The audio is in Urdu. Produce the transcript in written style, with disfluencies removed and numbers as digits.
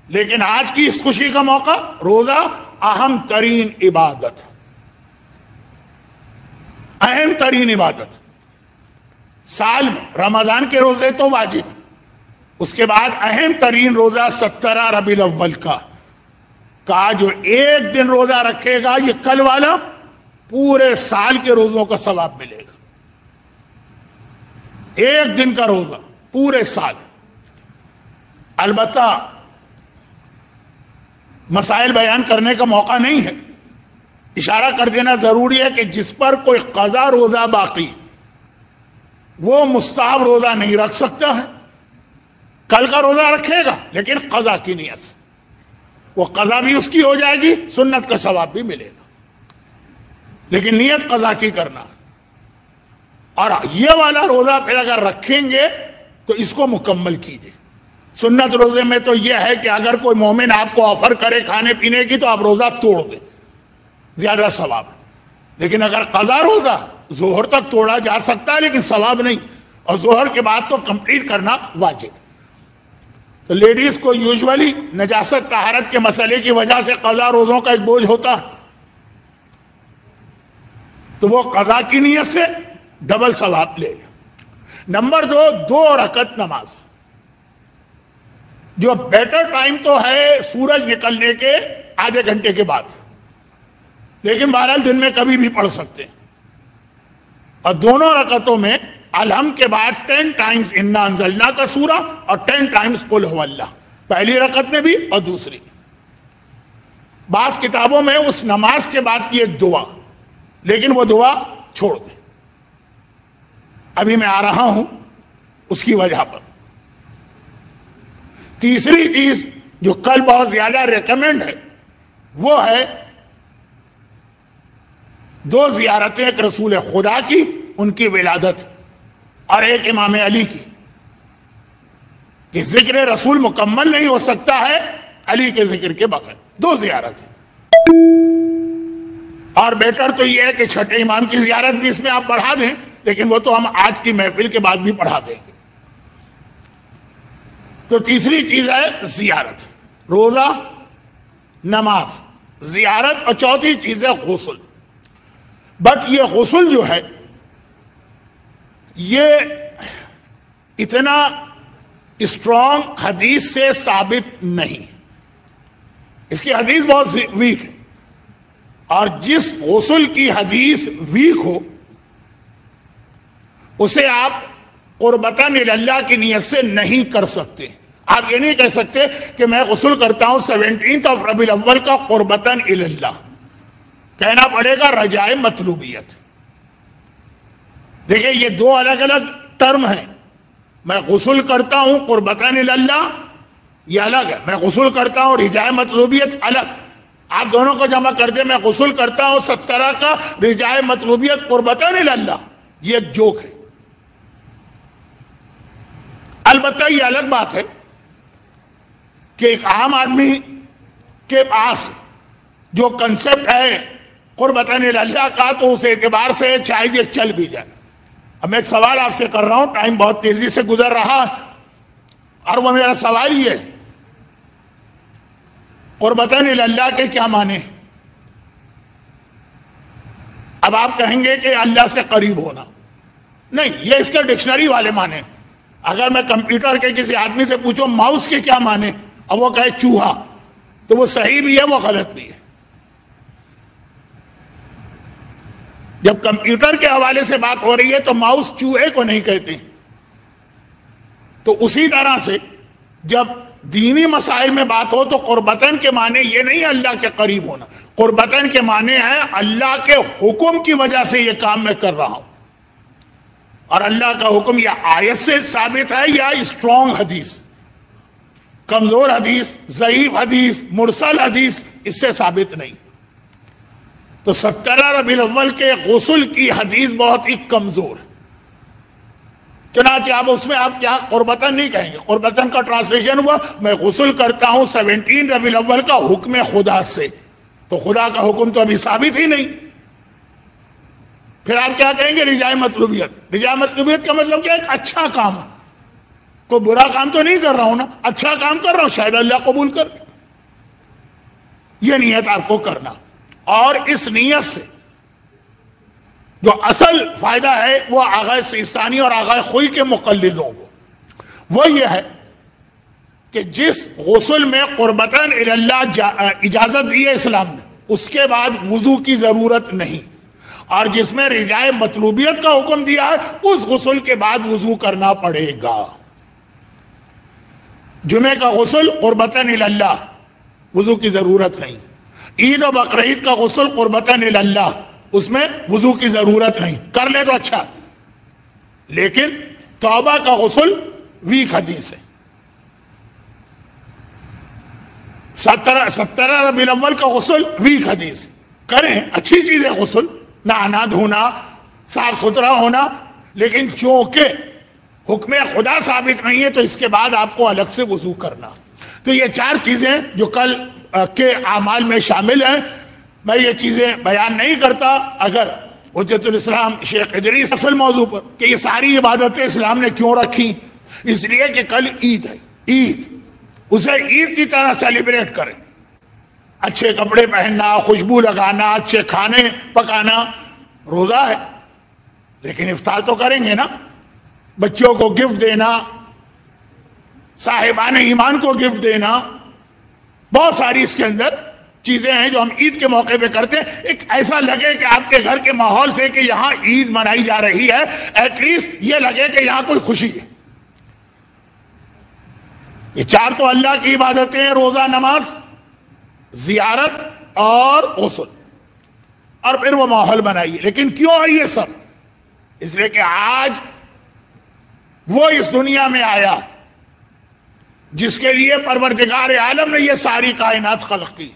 لیکن آج کی اس خوشی کا موقع، روزہ اہم ترین عبادت، اہم ترین عبادت سال میں۔ رمضان کے روزے تو واجب، اس کے بعد اہم ترین روزہ 17 ربیع الاول کا جو ایک دن روزہ رکھے گا، یہ کل والا پورے سال کے روزوں کا ثواب ملے گا۔ ایک دن کا روزہ پورے سال۔ البتہ مسائل بیان کرنے کا موقع نہیں ہے، اشارہ کر دینا ضروری ہے کہ جس پر کوئی قضا روزہ باقی، وہ مستحب روزہ نہیں رکھ سکتا ہے۔ کل کا روزہ رکھے گا لیکن قضا کی نیت سے، وہ قضا بھی اس کی ہو جائے گی، سنت کا ثواب بھی ملے گا، لیکن نیت قضا کی کرنا۔ اور یہ والا روزہ پھر اگر رکھیں گے تو اس کو مکمل کیجیے۔ سنت روزے میں تو یہ ہے کہ اگر کوئی مومن آپ کو آفر کرے کھانے پینے کی تو آپ روزہ توڑ دیں، زیادہ ثواب۔ لیکن اگر قضا روزہ ظہر تک توڑا جا سکتا ہے لیکن ثواب نہیں، اور ظہر کے بعد تو کمپلیٹ کرنا واجب۔ تو لیڈیز کو یوزولی نجاست طہارت کے مسئلے کی وجہ سے قضا روزوں کا ایک بوجھ ہوتا، تو وہ قضا کی نیت سے ڈبل ثواب لے لیں۔ نمبر 2، 2 رکعت نماز، جو بیٹر ٹائم تو ہے سورج نکلنے کے آدھے گھنٹے کے بعد، لیکن بہرحال دن میں کبھی بھی پڑھ سکتے ہیں۔ اور دونوں رکعتوں میں الحمد کے بعد 10 ٹائمز انا انزلنا کا سورہ اور 10 ٹائمز قل هو اللہ، پہلی رکعت میں بھی اور دوسری۔ بعض کتابوں میں اس نماز کے بعد کی ایک دعا، لیکن وہ دعا چھوڑ دیں، ابھی میں آ رہا ہوں اس کی وجہ پر۔ تیسری چیز جو کل بہت زیادہ ریکمینڈ ہے وہ ہے 2 زیارتیں، ایک رسول خدا کی، ان کی ولادت، اور ایک امام علی کی۔ کہ ذکر رسول مکمل نہیں ہو سکتا ہے علی کے ذکر کے بغیر، 2 زیارتیں۔ اور بیٹر تو یہ ہے کہ چھٹے امام کی زیارت بھی اس میں آپ بڑھا دیں، لیکن وہ تو ہم آج کی محفل کے بعد بھی پڑھا دیں گے۔ تو تیسری چیز ہے زیارت، روزہ، نماز، زیارت، اور چوتھی چیز ہے غسل۔ بٹ یہ غسل جو ہے یہ اتنا اسٹرانگ حدیث سے ثابت نہیں، اس کی حدیث بہت ویک ہے، اور جس غسل کی حدیث ویک ہو اسے آپ قربتاً اللہ کی نیت سے نہیں کر سکتے۔ آپ یہ نہیں کہہ سکتے کہ میں غسل کرتا ہوں 17 ربیع الاول کا قربتاً اللہ، کہنا پڑے گا رجائے مطلوبیت۔ دیکھیں یہ 2 الگ الگ ٹرم ہیں، میں غسل کرتا ہوں قربتاً اللہ یہ الگ ہے، میں غسل کرتا ہوں رجائے مطلوبیت الگ۔ آپ دونوں کو جمع کر دیں، میں غسل کرتا ہوں 17 کا رجائے مطلوبیت قربتاً اللہ، یہ ایک جوک ہے۔ البتہ یہ الگ بات ہے کہ ایک عام آدمی کے پاس جو کنسپٹ ہے قربتاً اللہ کا، تو اس اعتبار سے شاید یہ چل بھی جائے۔ اب میں ایک سوال آپ سے کر رہا ہوں، ٹائم بہت تیزی سے گزر رہا، اور وہ میرا سوال یہ ہے، قربتاً اللہ کے کیا معنی؟ اب آپ کہیں گے کہ اللہ سے قریب ہونا، نہیں، یہ اس کے ڈکشنری والے معنی۔ اگر میں کمپیوٹر کے کسی آدمی سے پوچھوں ماؤس کے کیا معنی، اور وہ کہے چوہا، تو وہ صحیح بھی ہے وہ غلط بھی ہے۔ جب کمپیوٹر کے حوالے سے بات ہو رہی ہے تو ماؤس چوہے کو نہیں کہتے۔ تو اسی طرح سے جب دینی مسائل میں بات ہو تو قربتاً کے معنی یہ نہیں اللہ کے قریب ہونا، قربتاً کے معنی ہے اللہ کے حکم کی وجہ سے یہ کام میں کر رہا ہوں، اور اللہ کا حکم یا آیت سے ثابت ہے یا اسٹرانگ حدیث، کمزور حدیث، ضعیف حدیث، مرسل حدیث اس سے ثابت نہیں۔ تو 17 ربیع الاول کے غسل کی حدیث بہت ہی کمزور ہے، چنانچہ آپ اس میں آپ کیا قربتاً نہیں کہیں گے۔ قربتاً کا ٹرانسلیشن ہوا میں غسل کرتا ہوں 17 ربیع الاول کا حکم خدا سے، تو خدا کا حکم تو ابھی ثابت ہی نہیں، پھر آپ کیا کہیں گے؟ رجائے مطلوبیت۔ رجائے مطلوبیت کا مطلب کیا؟ ایک اچھا کام، کوئی برا کام تو نہیں کر رہا ہوں نا, اچھا کام کر رہا ہوں, شاید اللہ قبول کر لے. یہ نیت آپ کو کرنا, اور اس نیت سے جو اصل فائدہ ہے وہ آغا سیستانی اور آغا خوئی کے مقلدوں کو, وہ یہ ہے کہ جس غسل میں قربتاً اللہ اجازت دی ہے اسلام نے, اس کے بعد وضو کی ضرورت نہیں, اور جس میں رجائے مطلوبیت کا حکم دیا ہے اس غسل کے بعد وضو کرنا پڑے گا. جمعے کا غسل قربتاً اللہ, وضو کی ضرورت نہیں. عید و بقرعید کا غسل قربتاً اللہ, اس میں وضو کی ضرورت نہیں, کر لے تو اچھا. لیکن توبہ کا غسل ویک حدیث ہے. 17 ربیع الاول کا غسل ویک حدیث, کریں, اچھی چیز ہے غسل, نہانا دھونا, صاف ستھرا ہونا, لیکن چونکہ حکم خدا ثابت نہیں ہے تو اس کے بعد آپ کو الگ سے وضو کرنا. تو یہ 4 چیزیں جو کل کے اعمال میں شامل ہیں, میں یہ چیزیں بیان نہیں کرتا اگر حجت الاسلام شیخ ادریس اصل موضوع پر کہ یہ ساری عبادتیں اسلام نے کیوں رکھی, اس لیے کہ کل عید ہے, عید اسے عید کی طرح سیلیبریٹ کریں, اچھے کپڑے پہننا, خوشبو لگانا, اچھے کھانے پکانا. روزہ ہے لیکن افطار تو کریں گے نا, بچوں کو گفٹ دینا, صاحبان ایمان کو گفٹ دینا, بہت ساری اس کے اندر چیزیں ہیں جو ہم عید کے موقع پہ کرتے ہیں. ایک ایسا لگے کہ آپ کے گھر کے ماحول سے کہ یہاں عید منائی جا رہی ہے, ایٹ لیسٹ یہ لگے کہ یہاں کوئی خوشی ہے. یہ 4 تو اللہ کی عبادتیں ہیں, روزہ, نماز, زیارت اور غسل, اور پھر وہ ماحول بنائیے. لیکن کیوں ہے یہ سب؟ اس لیے کہ آج وہ اس دنیا میں آیا جس کے لیے پروردگار عالم نے یہ ساری کائنات خلق کی.